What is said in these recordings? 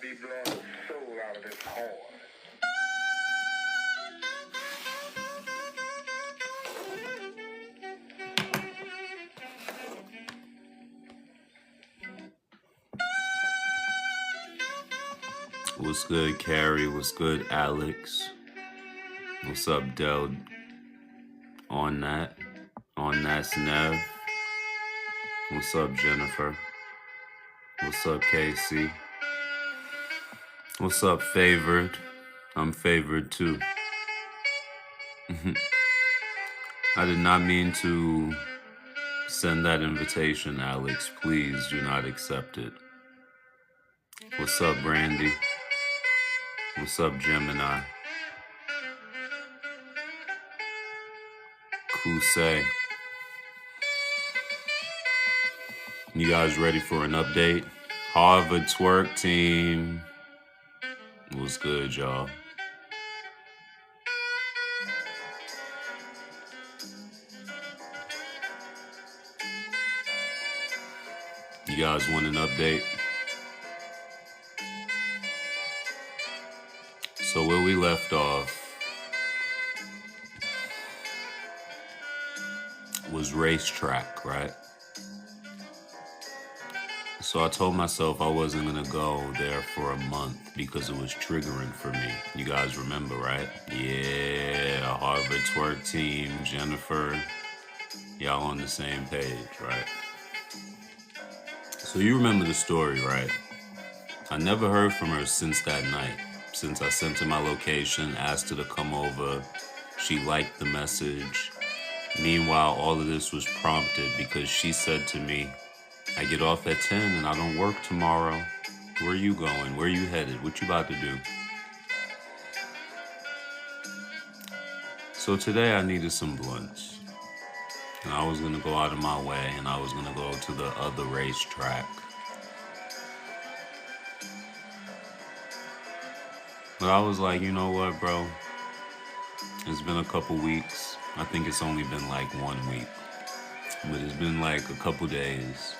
be blowing the soul out of this horn. What's good, Carrie? What's good, Alex? What's up, Del? On that's Nev. What's up, Jennifer? What's up, Casey? What's up, Favored? I'm favored too. I did not mean to send that invitation, Alex. Please do not accept it. What's up, Brandy? What's up, Gemini? Kusei. You guys ready for an update? Harvard twerk team. What's good, y'all? You guys want an update? So where we left off was racetrack, right? So I told myself I wasn't gonna go there for a month because it was triggering for me. You guys remember, right? Yeah, Harvard twerk team, Jennifer, y'all on the same page, right? So you remember the story, right? I never heard from her since that night. Since I sent her my location, asked her to come over, she liked the message. Meanwhile, all of this was prompted because she said to me, I get off at 10 and I don't work tomorrow. Where are you going? Where are you headed? What you about to do? So today I needed some blunts. And I was gonna go out of my way and I was gonna go to the other racetrack. But I was like, you know what, bro? It's been a couple weeks. I think it's only been like 1 week. But it's been like a couple days.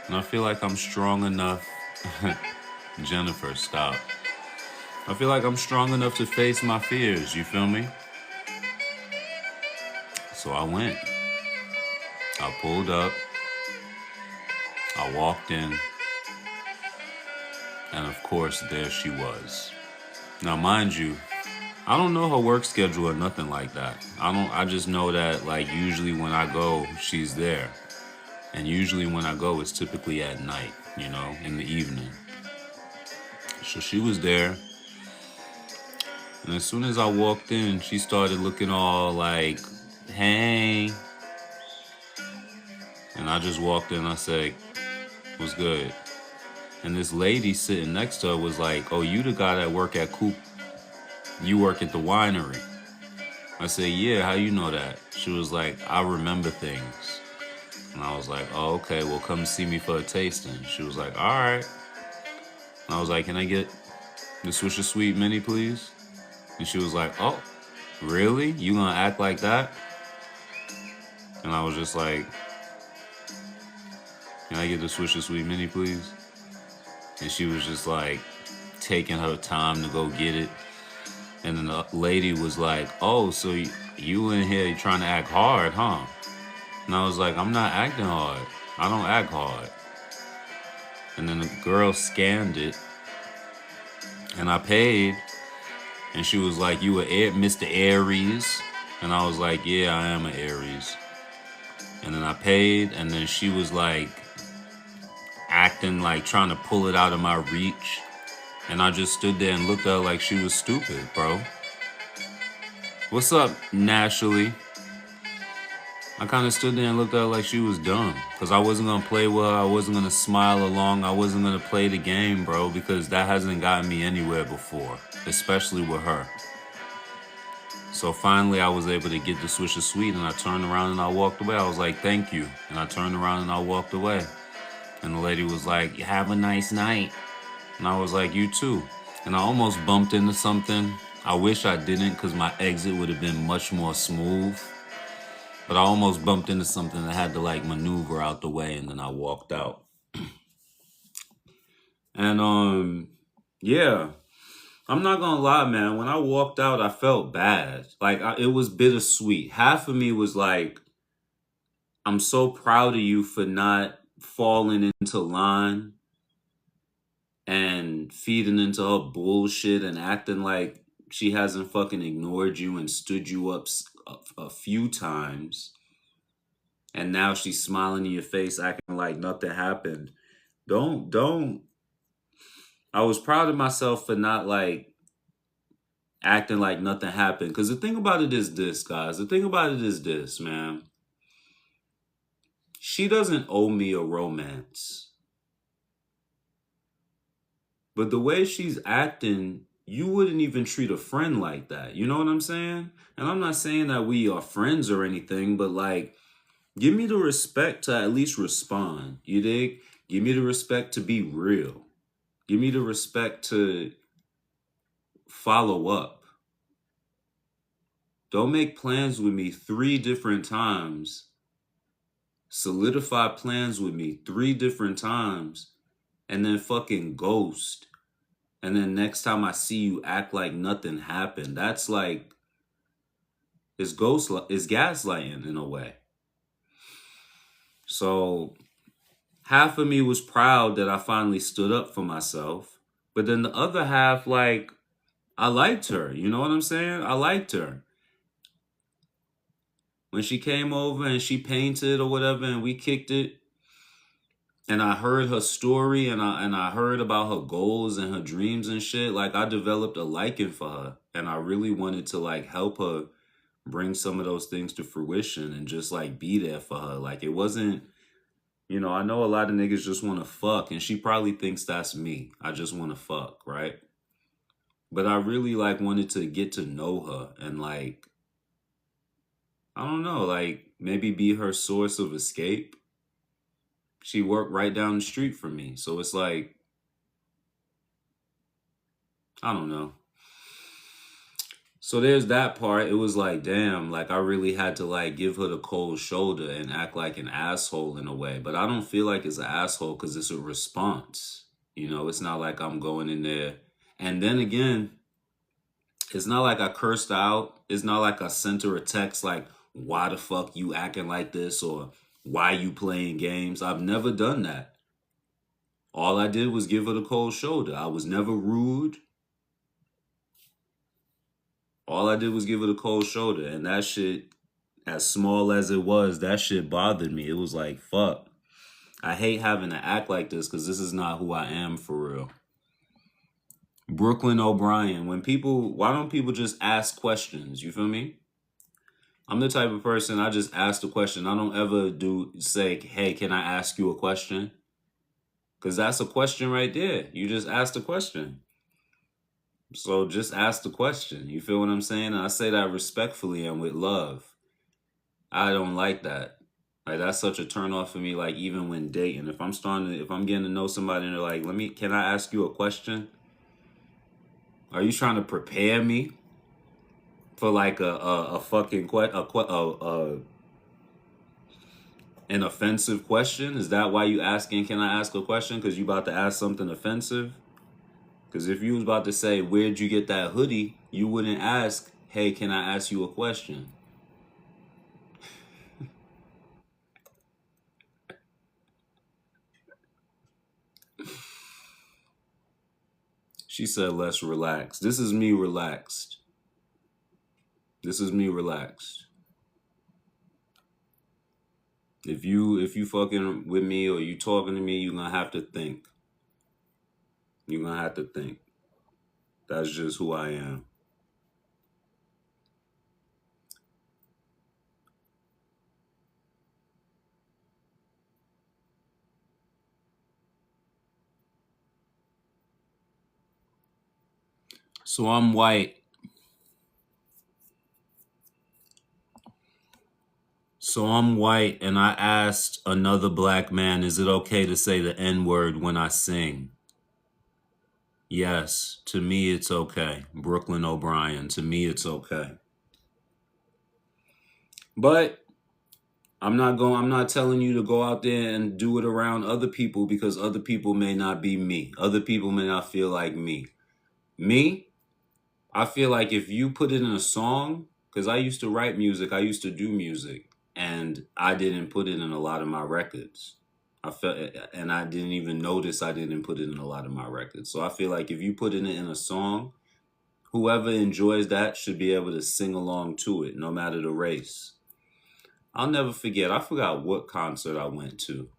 And I feel like I'm strong enough. Jennifer, stop. I feel like I'm strong enough to face my fears, you feel me? So I went. I pulled up. I walked in. And of course, there she was. Now, mind you, I don't know her work schedule or nothing like that. I just know that, like, usually when I go, she's there. And usually when I go, it's typically at night, you know, in the evening. So she was there. And as soon as I walked in, she started looking all like, hey. And I just walked in, I said, what's good? And this lady sitting next to her was like, oh, you the guy that work at Coop. You work at the winery. I said, yeah, how you know that? She was like, I remember things. And I was like, oh, okay, well, come see me for a tasting. She was like, all right. And I was like, can I get the Swisher Sweet Mini, please? And she was like, oh, really? You gonna act like that? And I was just like, can I get the Swisher Sweet Mini, please? And she was just like taking her time to go get it. And then the lady was like, oh, so you in here trying to act hard, huh? And I was like, I'm not acting hard. I don't act hard. And then the girl scanned it. And I paid. And she was like, you a Mr. Aries? And I was like, yeah, I am an Aries. And then I paid. And then she was like acting like trying to pull it out of my reach. And I just stood there and looked at her like she was stupid, bro. What's up, Naturally? I kind of stood there and looked at her like she was dumb. Because I wasn't going to play with her. I wasn't going to smile along. I wasn't going to play the game, bro. Because that hasn't gotten me anywhere before. Especially with her. So finally, I was able to get the Swisher Sweet. And I turned around and I walked away. I was like, thank you. And I turned around and I walked away. And the lady was like, have a nice night. And I was like, you too. And I almost bumped into something. I wish I didn't because my exit would have been much more smooth. But I almost bumped into something that had to like maneuver out the way and then I walked out. And Yeah. I'm not gonna lie, man. When I walked out, I felt bad. Like it was bittersweet. Half of me was like, I'm so proud of you for not falling into line and feeding into her bullshit and acting like she hasn't fucking ignored you and stood you up a few times. And now she's smiling in your face, acting like nothing happened. Don't. I was proud of myself for not like acting like nothing happened. Because the thing about it is this, guys. The thing about it is this, man. She doesn't owe me a romance. But the way she's acting, you wouldn't even treat a friend like that. You know what I'm saying? And I'm not saying that we are friends or anything, but like, give me the respect to at least respond. You dig? Give me the respect to be real. Give me the respect to follow up. Don't make plans with me 3 different times. Solidify plans with me 3 different times and then fucking ghost. And then next time I see you act like nothing happened. That's like it's gaslighting in a way. So half of me was proud that I finally stood up for myself. But then the other half, like, I liked her. You know what I'm saying? I liked her. When she came over and she painted or whatever and we kicked it, and I heard her story and I heard about her goals and her dreams and shit, like I developed a liking for her. And I really wanted to like help her bring some of those things to fruition and just like be there for her. Like it wasn't, I know a lot of niggas just want to fuck and she probably thinks that's me. I just want to fuck, right? But I really like wanted to get to know her and like, I don't know, like maybe be her source of escape. She worked right down the street from me. So it's like, I don't know. So there's that part. It was like, damn, like I really had to like give her the cold shoulder and act like an asshole in a way. But I don't feel like it's an asshole because it's a response. It's not like I'm going in there. And then again, it's not like I cursed out. It's not like I sent her a text like, why the fuck you acting like this or why you playing games? I've never done that. All I did was give her the cold shoulder. I was never rude. All I did was give her the cold shoulder. And that shit, as small as it was, that shit bothered me. It was like, fuck. I hate having to act like this because this is not who I am for real. Brooklyn O'Brien, why don't people just ask questions? You feel me? I'm the type of person, I just ask the question. I don't ever say, hey, can I ask you a question? Because that's a question right there. You just ask the question. So just ask the question. You feel what I'm saying? And I say that respectfully and with love. I don't like that. Like that's such a turn off for me. Like even when dating, if I'm getting to know somebody and they're like, can I ask you a question? Are you trying to prepare me for like a fucking an offensive question? Is that why you asking? Can I ask a question? Because you about to ask something offensive? Because if you was about to say, where'd you get that hoodie? You wouldn't ask, hey, can I ask you a question? She said, let's relax. This is me relaxed. This is me relaxed. If you fucking with me or you talking to me, you're gonna have to think. You're gonna have to think. That's just who I am. So I'm white. And I asked another black man, is it okay to say the N-word when I sing? Yes, to me it's okay. Brooklyn O'Brien, to me it's okay. But I'm not telling you to go out there and do it around other people because other people may not be me. Other people may not feel like me. Me, I feel like if you put it in a song, because I used to write music, I used to do music, and I didn't put it in a lot of my records. I felt, and I didn't even notice I didn't put it in a lot of my records. So I feel like if you put it in a song, whoever enjoys that should be able to sing along to it, no matter the race. I'll never forget. I forgot what concert I went to.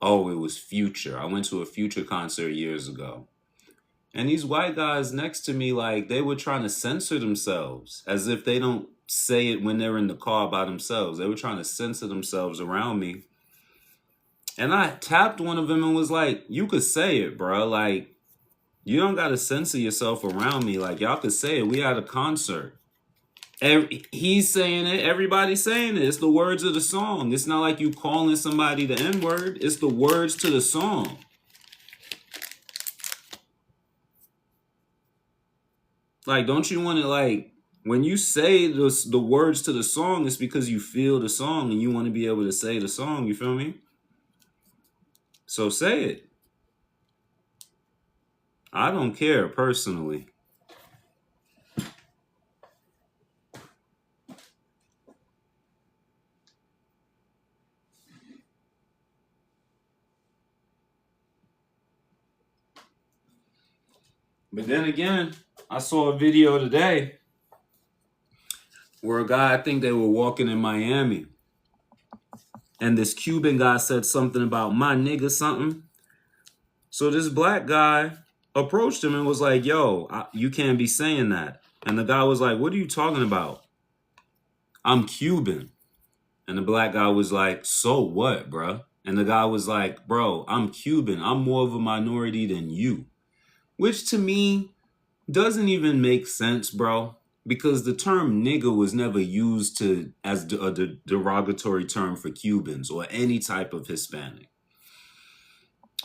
Oh, it was Future. I went to a Future concert years ago. And these white guys next to me, like, they were trying to censor themselves as if they don't say it when they're in the car by themselves. They were trying to censor themselves around me. And I tapped one of them and was like, you could say it, bro. Like, you don't got to censor yourself around me. Like, y'all could say it. We had a concert. He's saying it. Everybody's saying it. It's the words of the song. It's not like you calling somebody the N-word. It's the words to the song. Like, don't you want to, like, when you say the words to the song, it's because you feel the song and you want to be able to say the song. You feel me? So say it. I don't care personally. But then again, I saw a video today where a guy, I think they were walking in Miami, and this Cuban guy said something about my nigga something. So this black guy approached him and was like, yo, you can't be saying that. And the guy was like, what are you talking about? I'm Cuban. And the black guy was like, so what, bruh? And the guy was like, bro, I'm Cuban. I'm more of a minority than you. Which to me doesn't even make sense, bro. Because the term nigga was never used as a derogatory term for Cubans or any type of Hispanic.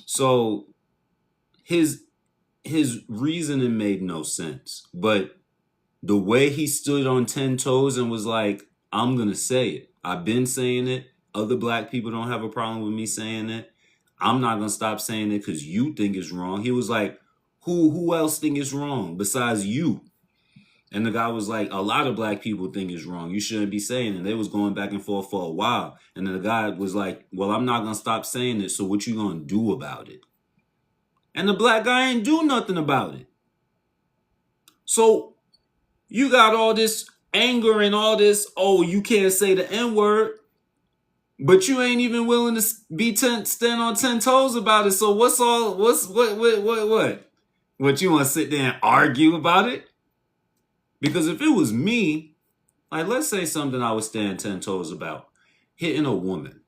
So his reasoning made no sense. But the way he stood on 10 toes and was like, I'm going to say it. I've been saying it. Other black people don't have a problem with me saying it. I'm not going to stop saying it because you think it's wrong. He was like, who else think it's wrong besides you? And the guy was like, a lot of black people think it's wrong. You shouldn't be saying it. They was going back and forth for a while. And then the guy was like, well, I'm not going to stop saying it. So what you going to do about it? And the black guy ain't do nothing about it. So you got all this anger and all this, oh, you can't say the N-word, but you ain't even willing to stand on 10 toes about it. So what? What, you want to sit there and argue about it? Because if it was me, like, let's say something I would stand 10 toes about, hitting a woman.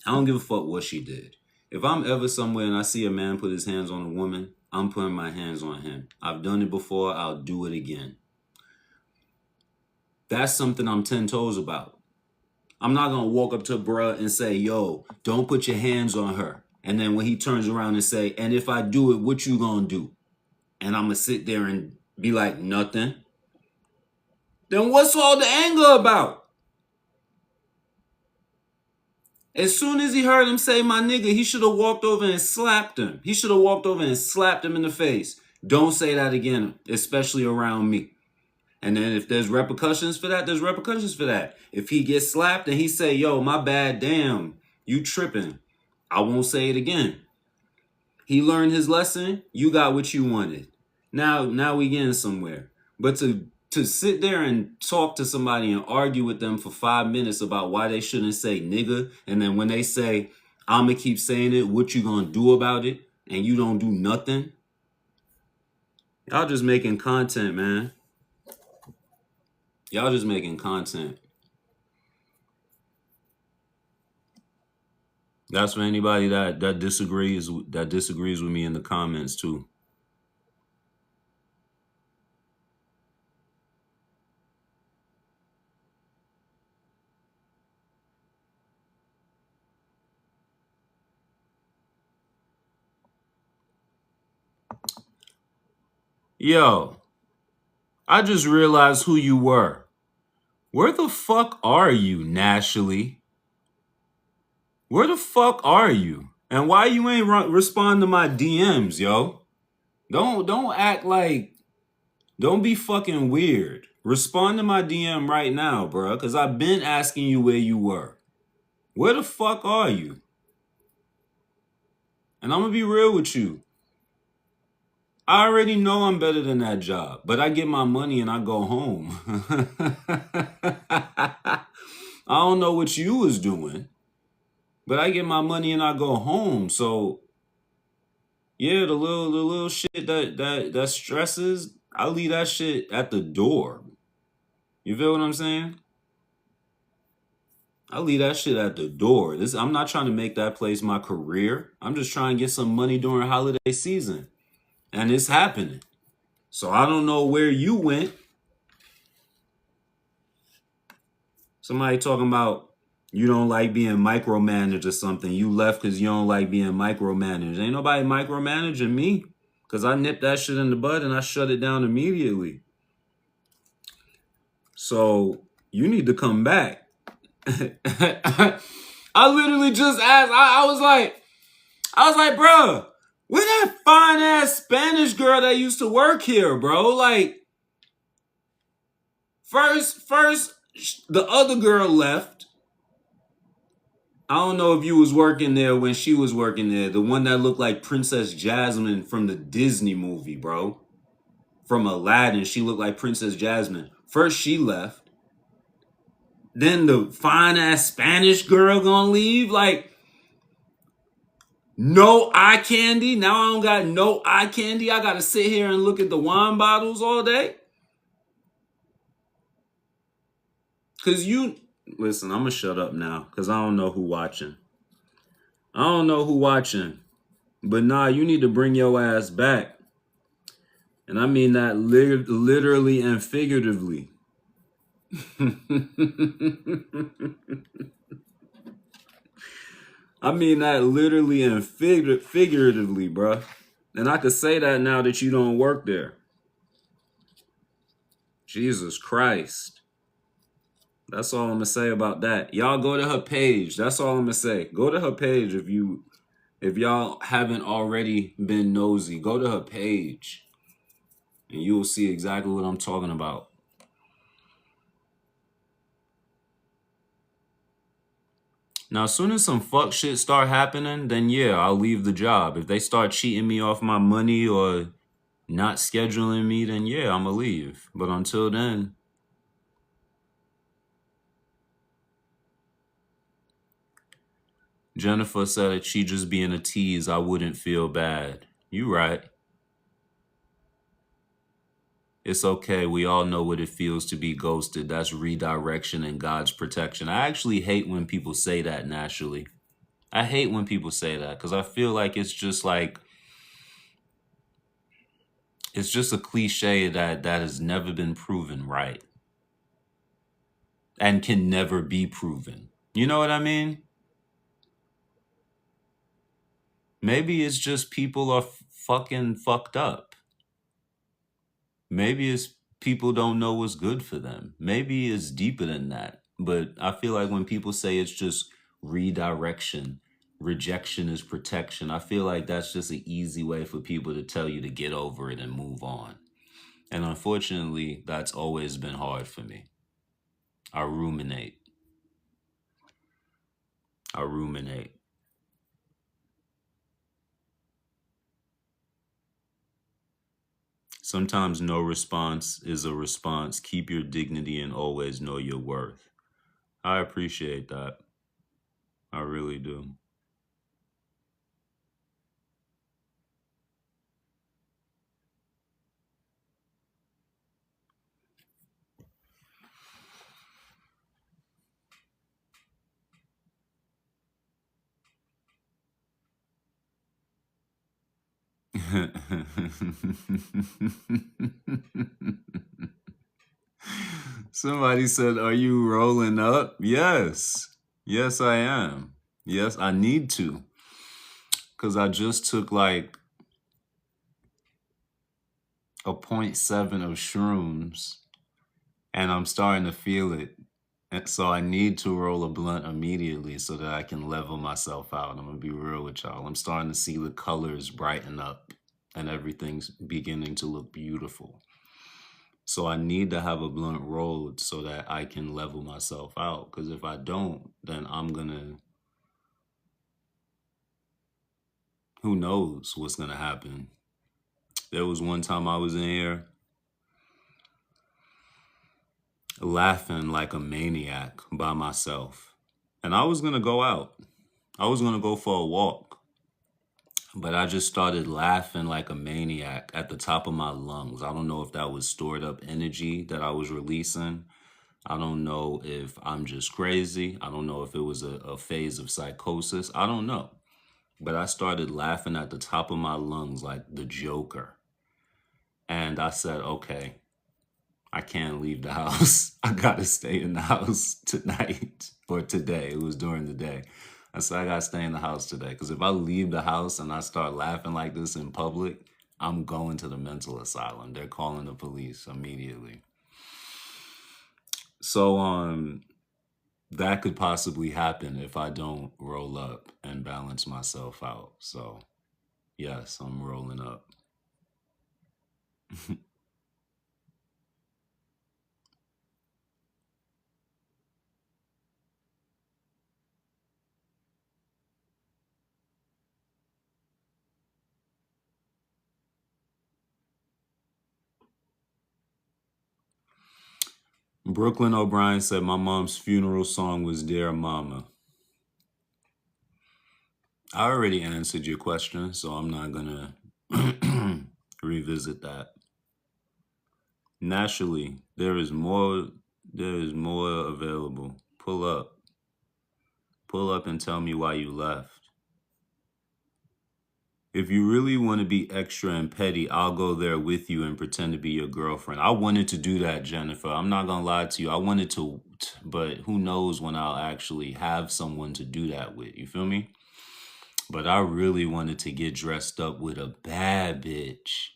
I don't give a fuck what she did. If I'm ever somewhere and I see a man put his hands on a woman, I'm putting my hands on him. I've done it before. I'll do it again. That's something I'm 10 toes about. I'm not going to walk up to bruh and say, yo, don't put your hands on her. And then when he turns around and say, and if I do it, what you going to do? And I'm going to sit there and be like, nothing. Then what's all the anger about? As soon as he heard him say my nigga, he should have walked over and slapped him. He should have walked over and slapped him in the face. Don't say that again, especially around me. And then if there's repercussions for that, there's repercussions for that. If he gets slapped and he say, yo, my bad, damn, you tripping, I won't say it again. He learned his lesson. You got what you wanted. Now we getting somewhere. But to sit there and talk to somebody and argue with them for 5 minutes about why they shouldn't say nigga, and then when they say, I'm going to keep saying it, what you going to do about it, and you don't do nothing? Y'all just making content, man. Y'all just making content. That's for anybody that disagrees with me in the comments too. Yo, I just realized who you were. Where the fuck are you, Nashly? Where the fuck are you? And why you ain't respond to my DMs, yo? Don't act like, don't be fucking weird. Respond to my DM right now, bro, because I've been asking you where you were. Where the fuck are you? And I'm gonna be real with you. I already know I'm better than that job, but I get my money and I go home. I don't know what you was doing, but I get my money and I go home. So yeah, the little shit that stresses, I leave that shit at the door. You feel what I'm saying? I leave that shit at the door. I'm not trying to make that place my career. I'm just trying to get some money during holiday season. And it's happening. So I don't know where you went. Somebody talking about you don't like being micromanaged or something. You left because you don't like being micromanaged. Ain't nobody micromanaging me, because I nipped that shit in the bud and I shut it down immediately. So you need to come back. I literally just asked. I was like, bro, where that fine ass Spanish girl that used to work here, bro? Like, first, the other girl left. I don't know if you was working there when she was working there. The one that looked like Princess Jasmine from the Disney movie, bro. From Aladdin, she looked like Princess Jasmine. First, she left. Then the fine ass Spanish girl gonna leave? Like, no eye candy? Now I don't got no eye candy. I gotta sit here and look at the wine bottles all day? Cause you, listen, I'm gonna shut up now, cause I don't know who watching. But nah, you need to bring your ass back. And I mean that literally and figuratively. I mean that literally and figuratively, bruh. And I could say that now that you don't work there. Jesus Christ. That's all I'm gonna say about that. Y'all go to her page. That's all I'm gonna say. Go to her page if y'all haven't already been nosy. Go to her page and you will see exactly what I'm talking about. Now, as soon as some fuck shit start happening, then yeah, I'll leave the job. If they start cheating me off my money or not scheduling me, then yeah, I'ma leave. But until then, Jennifer said that she just being a tease, I wouldn't feel bad. You right. It's okay. We all know what it feels to be ghosted. That's redirection and God's protection. I actually hate when people say that naturally. I hate when people say that because I feel like it's just a cliche that has never been proven right and can never be proven. You know what I mean? Maybe it's just people are fucking fucked up. Maybe it's people don't know what's good for them. Maybe it's deeper than that. But I feel like when people say it's just redirection, rejection is protection, I feel like that's just an easy way for people to tell you to get over it and move on. And unfortunately, that's always been hard for me. I ruminate. Sometimes no response is a response. Keep your dignity and always know your worth. I appreciate that. I really do. Somebody said, are you rolling up? Yes. Yes, I am. Yes, I need to. Because I just took like a 0.7 of shrooms and I'm starting to feel it. And so I need to roll a blunt immediately so that I can level myself out. I'm gonna be real with y'all. I'm starting to see the colors brighten up and everything's beginning to look beautiful. So I need to have a blunt rolled so that I can level myself out. Because if I don't, then I'm gonna, who knows what's gonna happen. There was one time I was in here laughing like a maniac by myself. And I was gonna go out. I was gonna go for a walk. But I just started laughing like a maniac at the top of my lungs. I don't know if that was stored up energy that I was releasing. I don't know if I'm just crazy. I don't know if it was a phase of psychosis. I don't know. But I started laughing at the top of my lungs like the Joker. And I said, okay, I can't leave the house. I gotta stay in the house tonight or today. It was during the day. I said, I gotta stay in the house today. Because if I leave the house and I start laughing like this in public, I'm going to the mental asylum. They're calling the police immediately. So that could possibly happen if I don't roll up and balance myself out. So yes, I'm rolling up. Brooklyn O'Brien said my mom's funeral song was Dear Mama. I already answered your question, so I'm not gonna revisit that. Naturally, there is more available. Pull up. Pull up and tell me why you left. If you really want to be extra and petty, I'll go there with you and pretend to be your girlfriend. I wanted to do that, Jennifer. I'm not gonna lie to you. I wanted to, but who knows when I'll actually have someone to do that with. You feel me? But I really wanted to get dressed up with a bad bitch.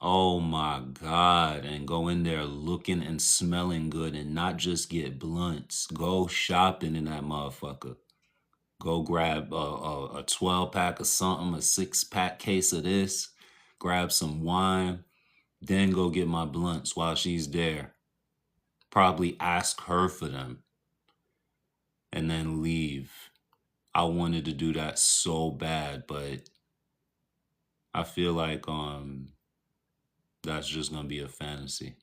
Oh my God. And go in there looking and smelling good and not just get blunts. Go shopping in that motherfucker. Go grab a 12 pack of something, a 6-pack case of this, grab some wine, then go get my blunts while she's there. Probably ask her for them and then leave. I wanted to do that so bad, but I feel like that's just gonna be a fantasy.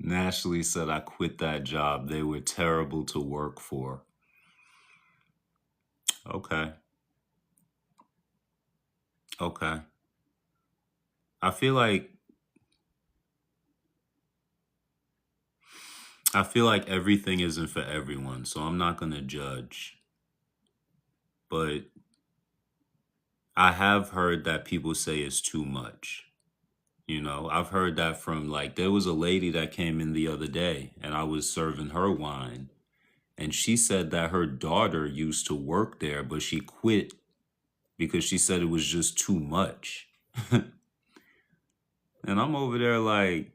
Nashley said I quit that job. They were terrible to work for. Okay. Okay. I feel like everything isn't for everyone, so I'm not gonna judge. But I have heard that people say it's too much. You know, I've heard that from like there was a lady that came in the other day and I was serving her wine and she said that her daughter used to work there, but she quit because she said it was just too much. And I'm over there like,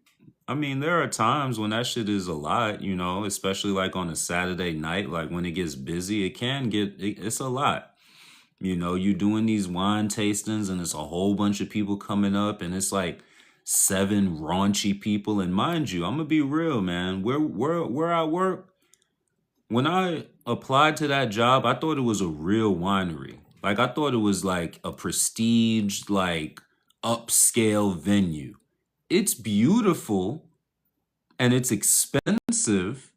I mean, there are times when that shit is a lot, you know, especially like on a Saturday night, like when it gets busy, it's a lot. You know, you doing these wine tastings and it's a whole bunch of people coming up and it's like 7 raunchy people. And mind you, I'm gonna be real, man. Where I work, when I applied to that job, I thought it was a real winery. Like I thought it was like a prestige, like upscale venue. It's beautiful and it's expensive,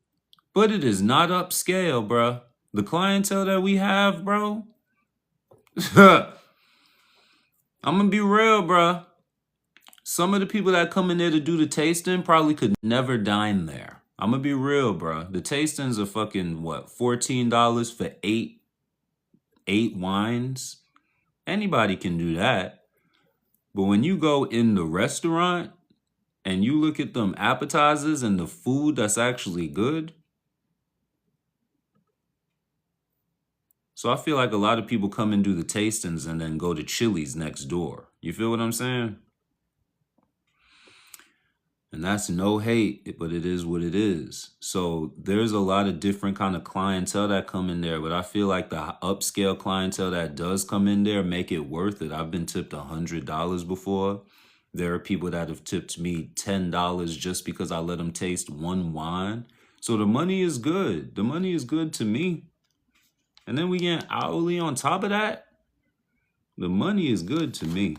but it is not upscale, bruh. The clientele that we have, bro. I'm gonna be real, bruh. Some of the people that come in there to do the tasting probably could never dine there. I'm gonna be real, bro. The tastings are fucking what, $14 for eight wines? Anybody can do that. But when you go in the restaurant and you look at them appetizers and the food that's actually good. So I feel like a lot of people come and do the tastings and then go to Chili's next door. You feel what I'm saying? And that's no hate, but it is what it is. So there's a lot of different kind of clientele that come in there, but I feel like the upscale clientele that does come in there make it worth it. I've been tipped $100 before. There are people that have tipped me $10 just because I let them taste one wine. So the money is good. The money is good to me. And then we get hourly on top of that. The money is good to me.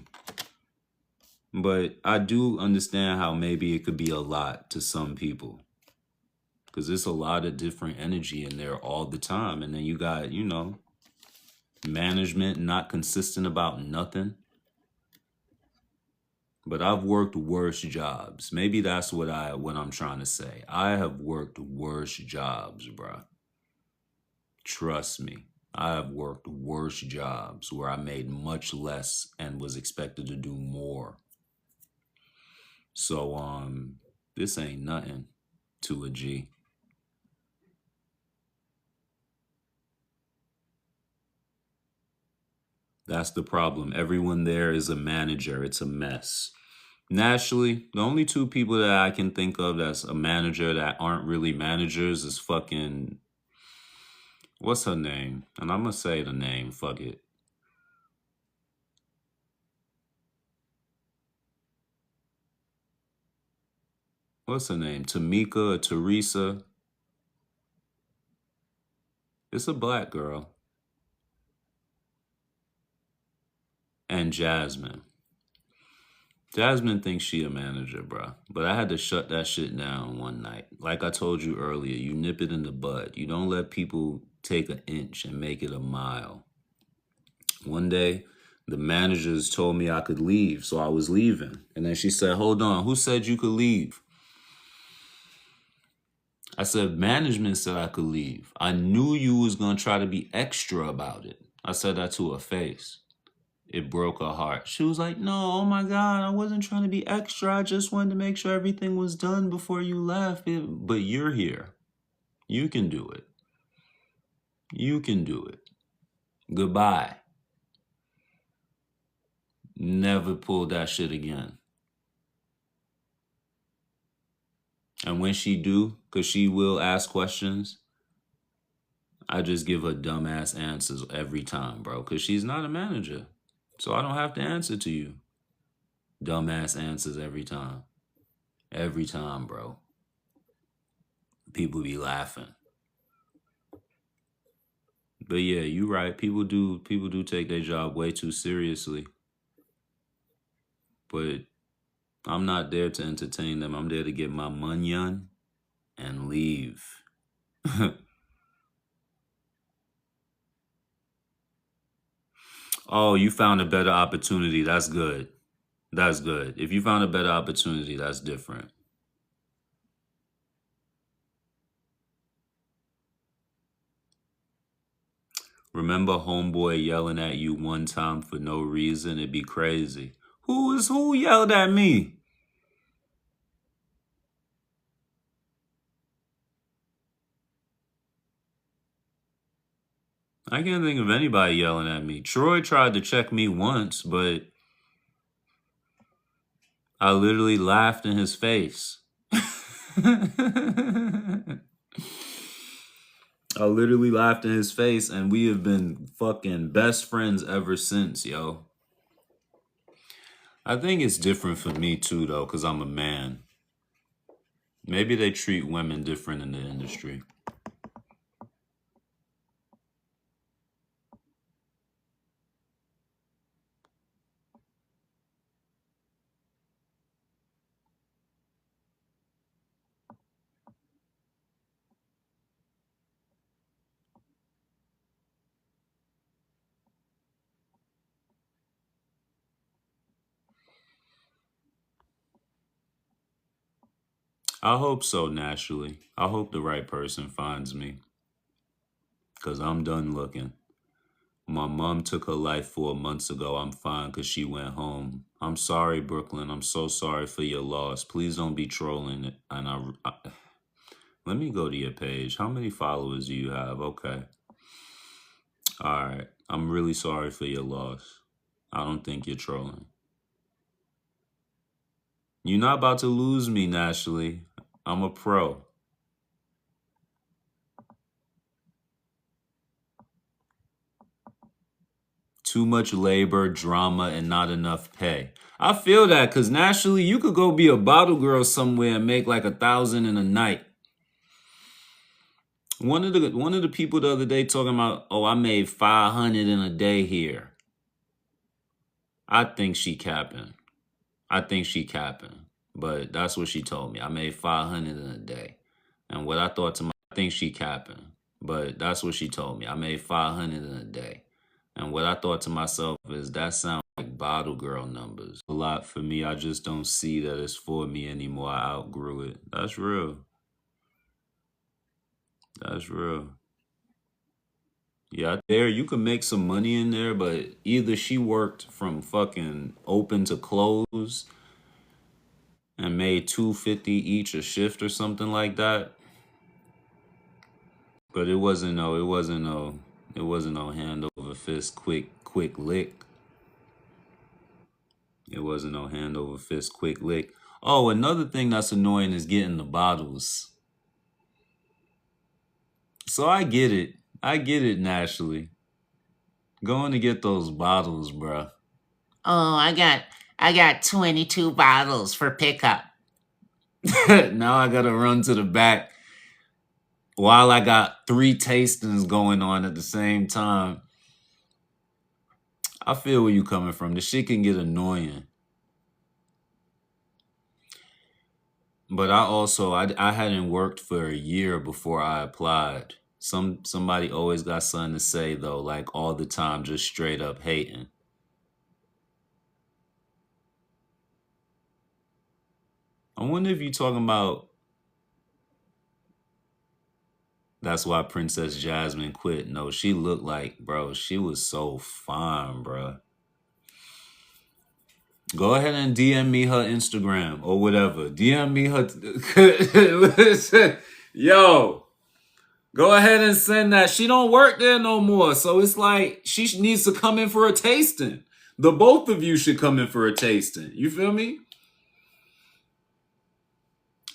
But I do understand how maybe it could be a lot to some people. Because there's a lot of different energy in there all the time. And then you got, management not consistent about nothing. But I've worked worse jobs. Maybe that's what I'm trying to say. I have worked worse jobs, bruh. Trust me. I have worked worse jobs where I made much less and was expected to do more. So, this ain't nothing to a G. That's the problem. Everyone there is a manager. It's a mess. Nationally, the only two people that I can think of that's a manager that aren't really managers is fucking, what's her name? And I'm gonna say the name, fuck it. What's her name? Tamika or Teresa? It's a black girl. And Jasmine. Jasmine thinks she a manager, bro. But I had to shut that shit down one night. Like I told you earlier, you nip it in the bud. You don't let people take an inch and make it a mile. One day, the managers told me I could leave, so I was leaving. And then she said, hold on, who said you could leave? I said, management said I could leave. I knew you was going to try to be extra about it. I said that to her face. It broke her heart. She was like, no, oh my God, I wasn't trying to be extra. I just wanted to make sure everything was done before you left. But you're here. You can do it. You can do it. Goodbye. Never pull that shit again. And when she do, because she will ask questions, I just give her dumbass answers every time, bro, because she's not a manager. So I don't have to answer to you. Dumbass answers every time. Every time, bro. People be laughing. But yeah, you right. People do take their job way too seriously. But I'm not there to entertain them. I'm there to get my money on and leave. Oh, you found a better opportunity. That's good. That's good. If you found a better opportunity, that's different. Remember homeboy yelling at you one time for no reason? It'd be crazy. Who yelled at me? I can't think of anybody yelling at me. Troy tried to check me once, but I literally laughed in his face. I literally laughed in his face, and we have been fucking best friends ever since, yo. I think it's different for me too, though, because I'm a man. Maybe they treat women different in the industry. I hope so, naturally. I hope the right person finds me. Because I'm done looking. My mom took her life 4 months ago. I'm fine because she went home. I'm sorry, Brooklyn. I'm so sorry for your loss. Please don't be trolling it. And let me go to your page. How many followers do you have? Okay. All right. I'm really sorry for your loss. I don't think you're trolling. You're not about to lose me, naturally. I'm a pro. Too much labor, drama, and not enough pay. I feel that because naturally you could go be a bottle girl somewhere and make like 1,000 in a night. One of the people the other day talking about, oh, I made 500 in a day here. I think she capping. But that's what she told me. I made 500 in a day. And what I thought to myself, I think she capping. But that's what she told me. I made 500 in a day. And what I thought to myself is that sounds like bottle girl numbers. A lot for me. I just don't see that it's for me anymore. I outgrew it. That's real. That's real. Yeah, there you can make some money in there, but either she worked from fucking open to close and made 250 each a shift or something like that. But it wasn't no hand over fist quick lick. It wasn't no hand over fist quick lick. Oh, another thing that's annoying is getting the bottles. So I get it. I get it naturally. Going to get those bottles, bruh. Oh, I got 22 bottles for pickup. Now I gotta run to the back while I got 3 tastings going on at the same time. I feel where you coming from. The shit can get annoying. But I hadn't worked for a year before I applied. Somebody always got something to say though, like all the time, just straight up hating. I wonder if you talking about that's why Princess Jasmine quit. No, she looked like, bro, she was so fine, bro. Go ahead and DM me her Instagram or whatever. DM me her. Listen, yo, go ahead and send that. She don't work there no more. So it's like she needs to come in for a tasting. The both of you should come in for a tasting. You feel me?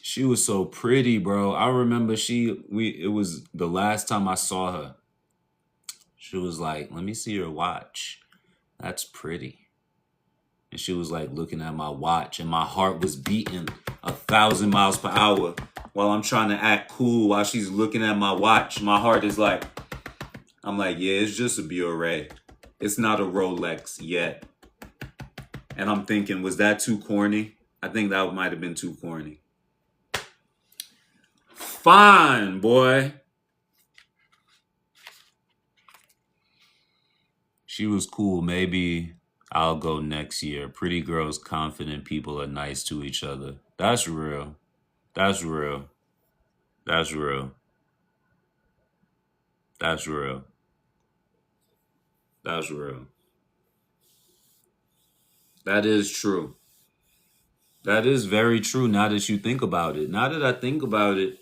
She was so pretty, bro. I remember it was the last time I saw her. She was like, let me see your watch. That's pretty. And she was like looking at my watch, and my heart was beating 1,000 miles per hour while I'm trying to act cool while she's looking at my watch. My heart is like, I'm like, yeah, it's just a Biore. It's not a Rolex yet. And I'm thinking, was that too corny? I think that might have been too corny. Fine, boy. She was cool. Maybe I'll go next year. Pretty girls, confident people are nice to each other. That's real. That's real. That's real. That's real. That's real. That is true. That is very true now that you think about it. Now that I think about it,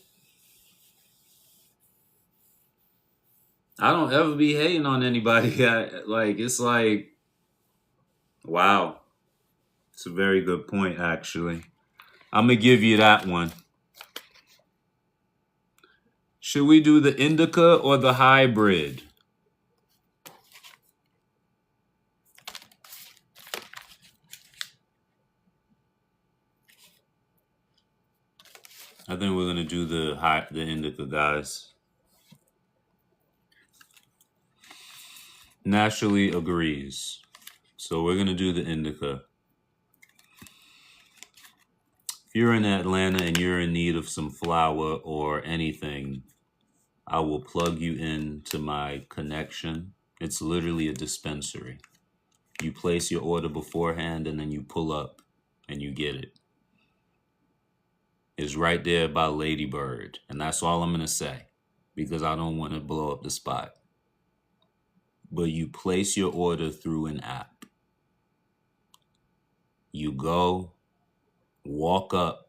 I don't ever be hating on anybody. It's like, wow. It's a very good point, actually. I'm going to give you that one. Should we do the indica or the hybrid? I think we're going to do the indica, guys. Naturally agrees. So we're going to do the indica. If you're in Atlanta and you're in need of some flour or anything, I will plug you into my connection. It's literally a dispensary. You place your order beforehand and then you pull up and you get it. is right there by Lady Bird. And that's all I'm going to say because I don't want to blow up the spot. But you place your order through an app. You go, walk up.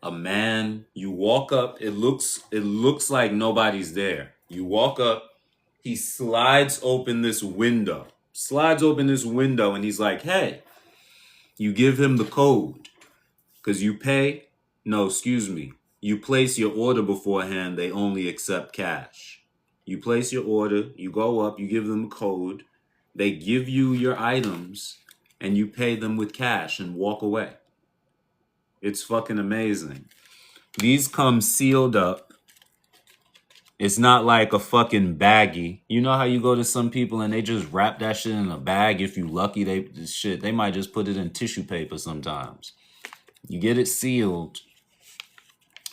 You walk up, it looks like nobody's there. You walk up, he slides open this window. And he's like, "Hey." You give him the code. Because you pay, no, excuse me. You place your order beforehand, they only accept cash. You place your order, you go up, you give them a code, they give you your items, and you pay them with cash and walk away. It's fucking amazing. These come sealed up. It's not like a fucking baggie. You know how you go to some people and they just wrap that shit in a bag? If you lucky, they might just put it in tissue paper sometimes. You get it sealed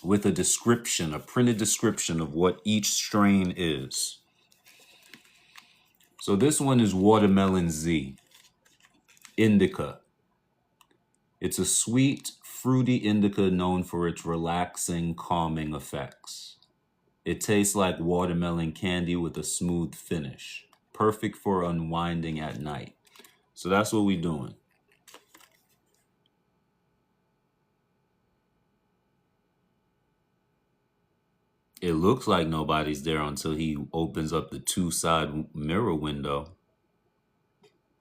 with a description, a printed description of what each strain is. So this one is Watermelon Z, Indica. It's a sweet, fruity indica known for its relaxing, calming effects. It tastes like watermelon candy with a smooth finish, perfect for unwinding at night. So that's what we're doing. It looks like nobody's there until he opens up the two-side mirror window.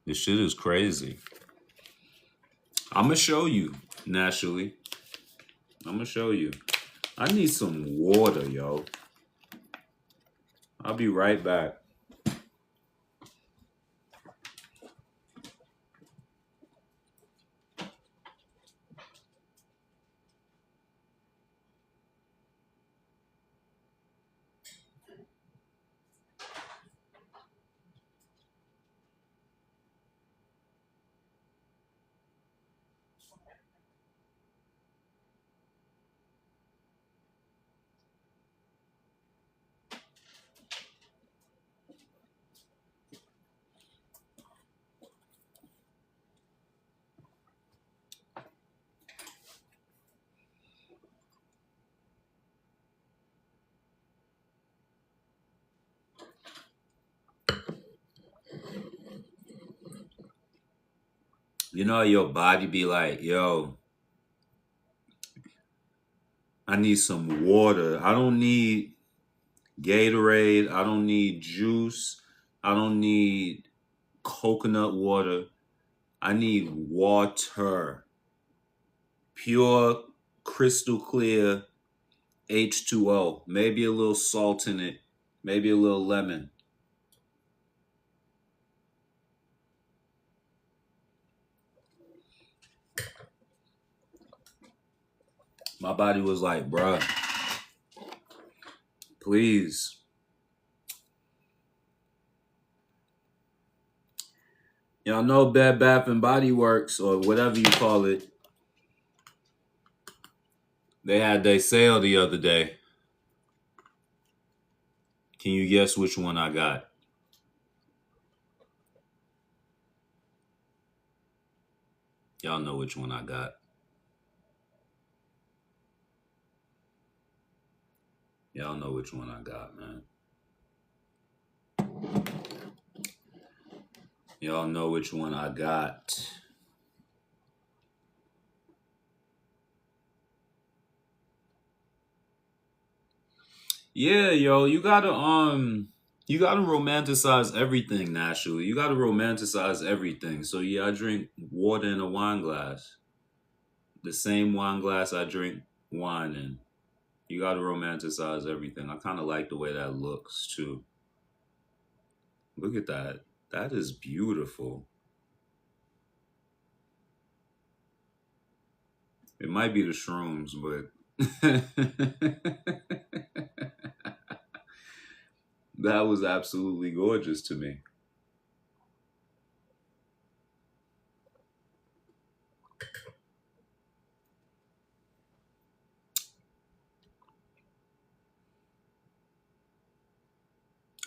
This shit is crazy. I'm going to show you, naturally. I'm going to show you. I need some water, yo. I'll be right back. You know, your body be like, yo, I need some water. I don't need Gatorade. I don't need juice. I don't need coconut water. I need water. Pure, crystal clear H2O. Maybe a little salt in it. Maybe a little lemon. My body was like, bruh, please. Y'all know Bed Bath and Body Works, or whatever you call it. They had their sale the other day. Can you guess which one I got? Y'all know which one I got. Y'all know which one I got, man. Y'all know which one I got. Yeah, yo, you gotta romanticize everything naturally. You gotta romanticize everything. So yeah, I drink water in a wine glass. The same wine glass I drink wine in. You gotta romanticize everything. I kinda like the way that looks too. Look at that. That is beautiful. It might be the shrooms, but that was absolutely gorgeous to me.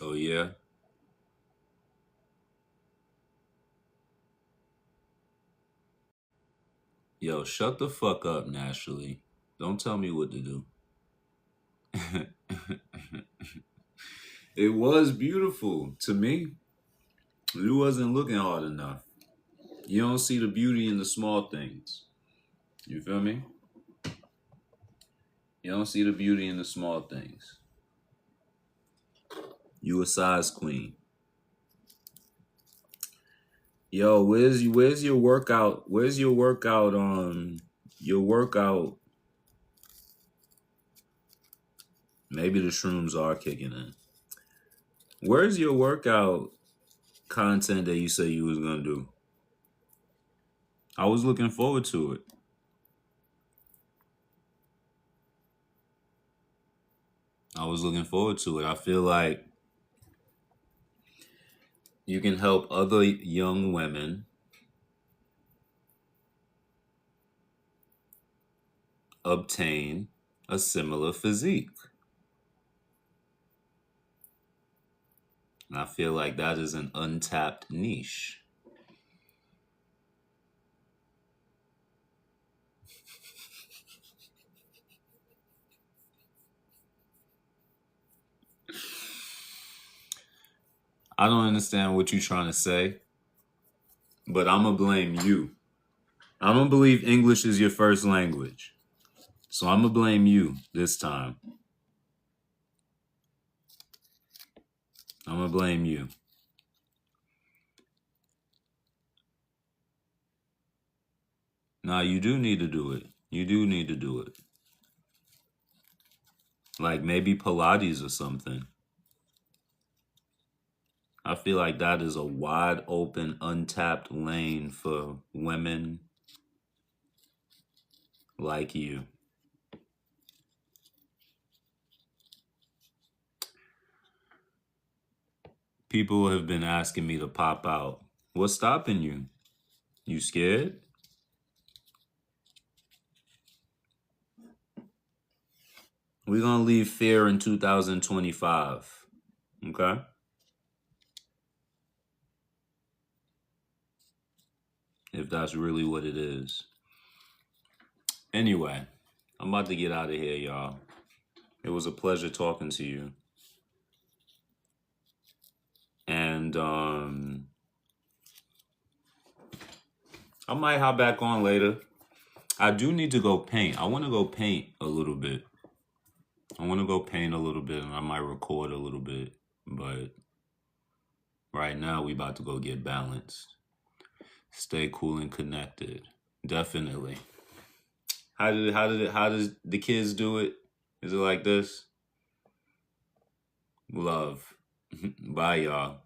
Oh yeah. Yo, shut the fuck up, naturally. Don't tell me what to do. It was beautiful to me. You wasn't looking hard enough. You don't see the beauty in the small things. You feel me? You don't see the beauty in the small things. You a size queen. Yo, where's your workout? Where's your workout your workout? Maybe the shrooms are kicking in. Where's your workout content that you said you was gonna do? I was looking forward to it. I feel like you can help other young women obtain a similar physique. And I feel like that is an untapped niche. I don't understand what you're trying to say, but I'm going to blame you. I'm going to believe English is your first language. So I'm going to blame you this time. I'm going to blame you. Nah, you do need to do it. You do need to do it. Like maybe Pilates or something. I feel like that is a wide open, untapped lane for women like you. People have been asking me to pop out. What's stopping you? You scared? We're going to leave fear in 2025. Okay? If that's really what it is. Anyway, I'm about to get out of here, y'all. It was a pleasure talking to you. And I might hop back on later. I do need to go paint. I want to go paint a little bit. And I might record a little bit. But right now, we about to go get balanced. Stay cool and connected. Definitely. How does the kids do it? Is it like this? Love. Bye, y'all.